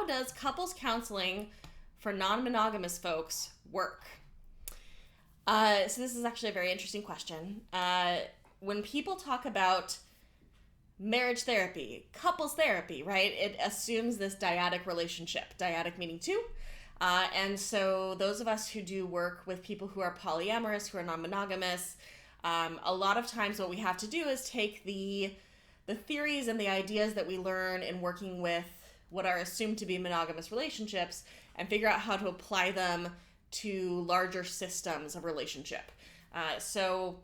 how does couples counseling for non-monogamous folks work? So this is actually a very interesting question. When people talk about marriage therapy, couples therapy, right, it assumes this dyadic relationship, dyadic meaning two. And so those of us who do work with people who are polyamorous, who are non-monogamous, a lot of times what we have to do is take the theories and the ideas that we learn in working with what are assumed to be monogamous relationships and figure out how to apply them to larger systems of relationship. So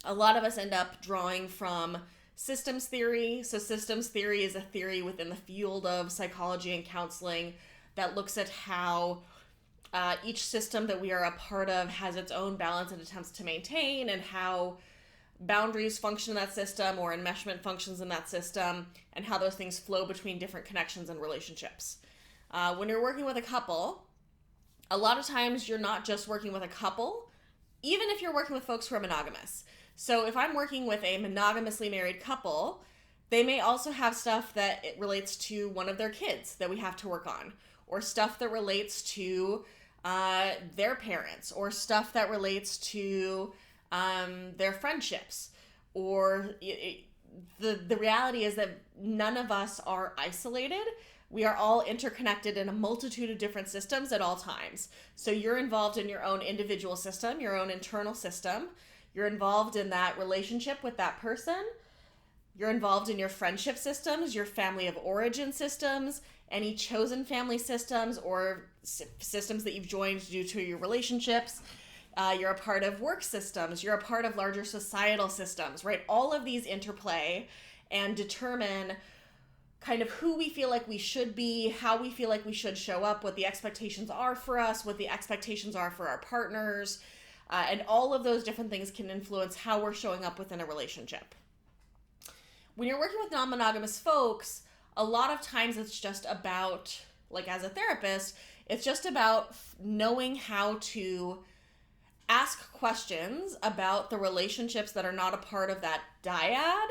a lot of us end up drawing from systems theory. So systems theory is a theory within the field of psychology and counseling that looks at how each system that we are a part of has its own balance and attempts to maintain, and how boundaries function in that system or enmeshment functions in that system, and how those things flow between different connections and relationships. When you're working with a couple, a lot of times you're not just working with a couple, even if you're working with folks who are monogamous. So if I'm working with a monogamously married couple, they may also have stuff that it relates to one of their kids that we have to work on, or stuff that relates to their parents, or stuff that relates to their friendships. Or the reality is that none of us are isolated. We are all interconnected in a multitude of different systems at all times. So you're involved in your own individual system, your own internal system. You're involved in that relationship with that person. You're involved in your friendship systems, your family of origin systems, any chosen family systems or systems that you've joined due to your relationships. You're a part of work systems. You're a part of larger societal systems, right? All of these interplay and determine kind of who we feel like we should be, how we feel like we should show up, what the expectations are for us, what the expectations are for our partners, and all of those different things can influence how we're showing up within a relationship. When you're working with non-monogamous folks, a lot of times it's just about, like as a therapist, it's just about knowing how to ask questions about the relationships that are not a part of that dyad,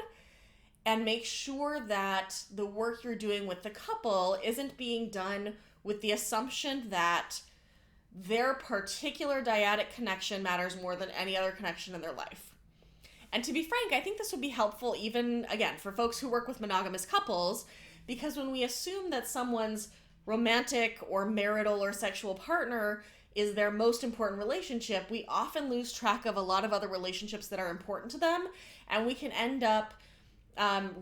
and make sure that the work you're doing with the couple isn't being done with the assumption that their particular dyadic connection matters more than any other connection in their life. And to be frank, I think this would be helpful even, again, for folks who work with monogamous couples, because when we assume that someone's romantic or marital or sexual partner is their most important relationship, we often lose track of a lot of other relationships that are important to them, and we can end up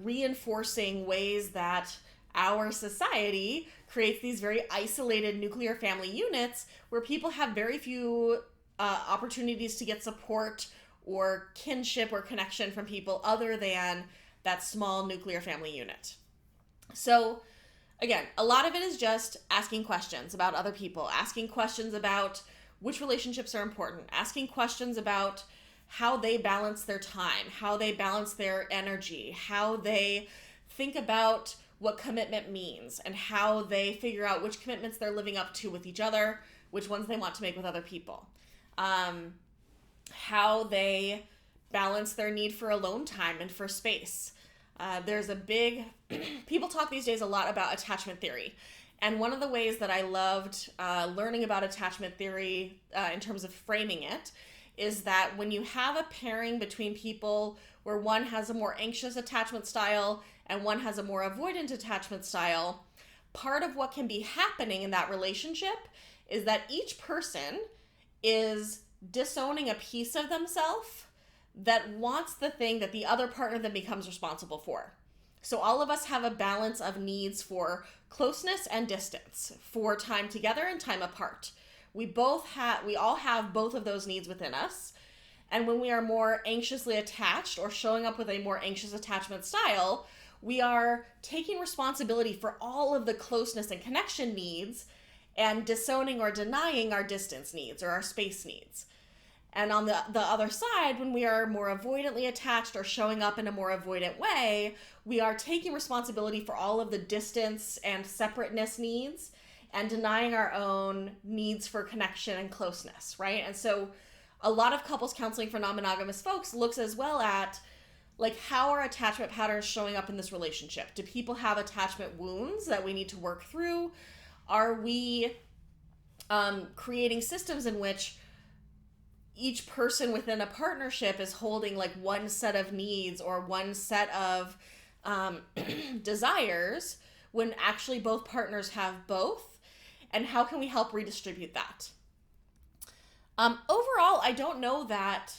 reinforcing ways that our society creates these very isolated nuclear family units where people have very few opportunities to get support or kinship or connection from people other than that small nuclear family unit. So again, a lot of it is just asking questions about other people, asking questions about which relationships are important, asking questions about how they balance their time, how they balance their energy, how they think about what commitment means, and how they figure out which commitments they're living up to with each other, which ones they want to make with other people, how they balance their need for alone time and for space. There's a big, people talk these days a lot about attachment theory. And one of the ways that I loved learning about attachment theory in terms of framing it is that when you have a pairing between people where one has a more anxious attachment style and one has a more avoidant attachment style, part of what can be happening in that relationship is that each person is disowning a piece of themselves that wants the thing that the other partner then becomes responsible for. So all of us have a balance of needs for closeness and distance, for time together and time apart. We all have both of those needs within us. And when we are more anxiously attached or showing up with a more anxious attachment style, we are taking responsibility for all of the closeness and connection needs and disowning or denying our distance needs or our space needs. And on the other side, when we are more avoidantly attached or showing up in a more avoidant way, we are taking responsibility for all of the distance and separateness needs and denying our own needs for connection and closeness, right? And so a lot of couples counseling for non-monogamous folks looks as well at, like, how are attachment patterns showing up in this relationship? Do people have attachment wounds that we need to work through? Are we creating systems in which each person within a partnership is holding like one set of needs or one set of desires when actually both partners have both? And how can we help redistribute that? Overall, I don't know that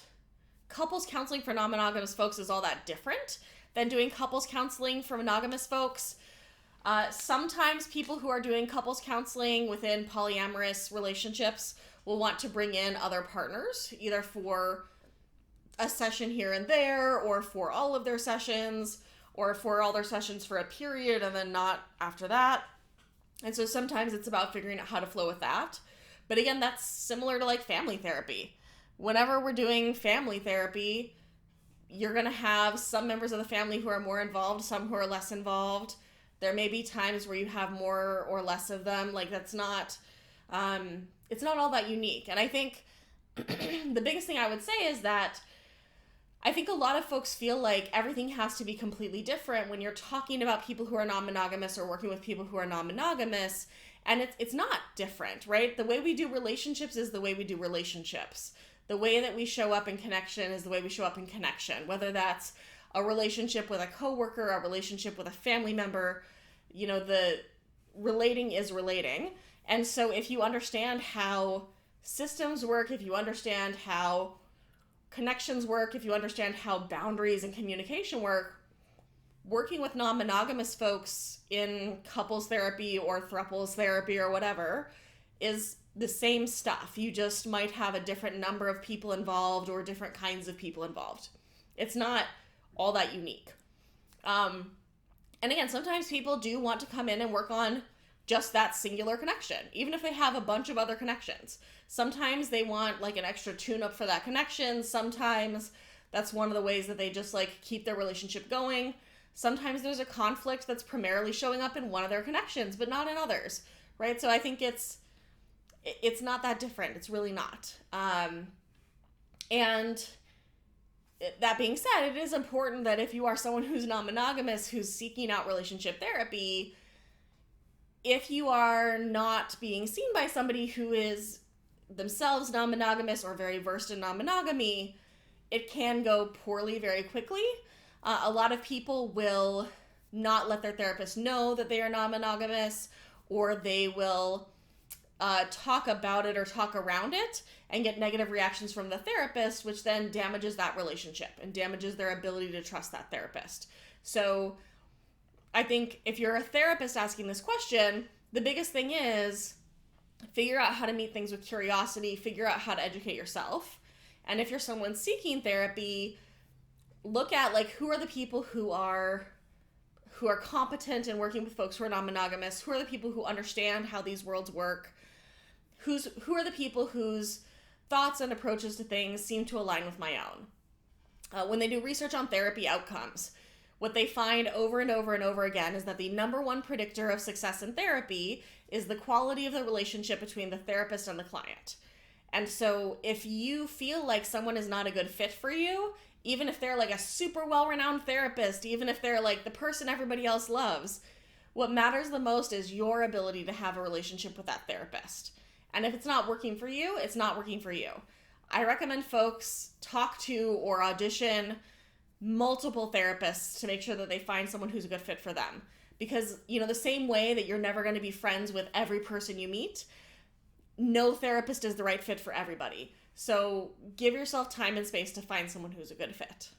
couples counseling for non-monogamous folks is all that different than doing couples counseling for monogamous folks. Sometimes people who are doing couples counseling within polyamorous relationships will want to bring in other partners, either for a session here and there, or for all of their sessions, or for all their sessions for a period and then not after that. And so sometimes it's about figuring out how to flow with that. But again, that's similar to like family therapy. Whenever we're doing family therapy, you're going to have some members of the family who are more involved, some who are less involved. There may be times where you have more or less of them. Like, that's not, it's not all that unique. And I think the biggest thing I would say is that I think a lot of folks feel like everything has to be completely different when you're talking about people who are non-monogamous or working with people who are non-monogamous. And it's not different, right? The way we do relationships is the way we do relationships. The way that we show up in connection is the way we show up in connection, whether that's a relationship with a coworker, a relationship with a family member. You know, the relating is relating. And so if you understand how systems work, if you understand how connections work, if you understand how boundaries and communication work, working with non-monogamous folks in couples therapy or throuples therapy or whatever is the same stuff. You just might have a different number of people involved or different kinds of people involved. It's not all that unique. And again, sometimes people do want to come in and work on just that singular connection, even if they have a bunch of other connections. Sometimes they want like an extra tune-up for that connection. Sometimes that's one of the ways that they just like keep their relationship going. Sometimes there's a conflict that's primarily showing up in one of their connections, but not in others, right? So I think it's not that different. It's really not. And that being said, it is important that if you are someone who's non-monogamous, who's seeking out relationship therapy, if you are not being seen by somebody who is themselves non-monogamous or very versed in non-monogamy, it can go poorly very quickly. A lot of people will not let their therapist know that they are non-monogamous, or they will talk about it or talk around it and get negative reactions from the therapist, which then damages that relationship and damages their ability to trust that therapist. So I think if you're a therapist asking this question, the biggest thing is figure out how to meet things with curiosity, figure out how to educate yourself. And if you're someone seeking therapy, look at like who are the people who are competent in working with folks who are non-monogamous, who are the people who understand how these worlds work, who are the people whose thoughts and approaches to things seem to align with my own. When they do research on therapy outcomes, what they find over and over and over again is that the number one predictor of success in therapy is the quality of the relationship between the therapist and the client. And so if you feel like someone is not a good fit for you, even if they're like a super well-renowned therapist, even if they're like the person everybody else loves, what matters the most is your ability to have a relationship with that therapist. And if it's not working for you, it's not working for you. I recommend folks talk to or audition multiple therapists to make sure that they find someone who's a good fit for them. Because, you know, the same way that you're never going to be friends with every person you meet, no therapist is the right fit for everybody. So give yourself time and space to find someone who's a good fit.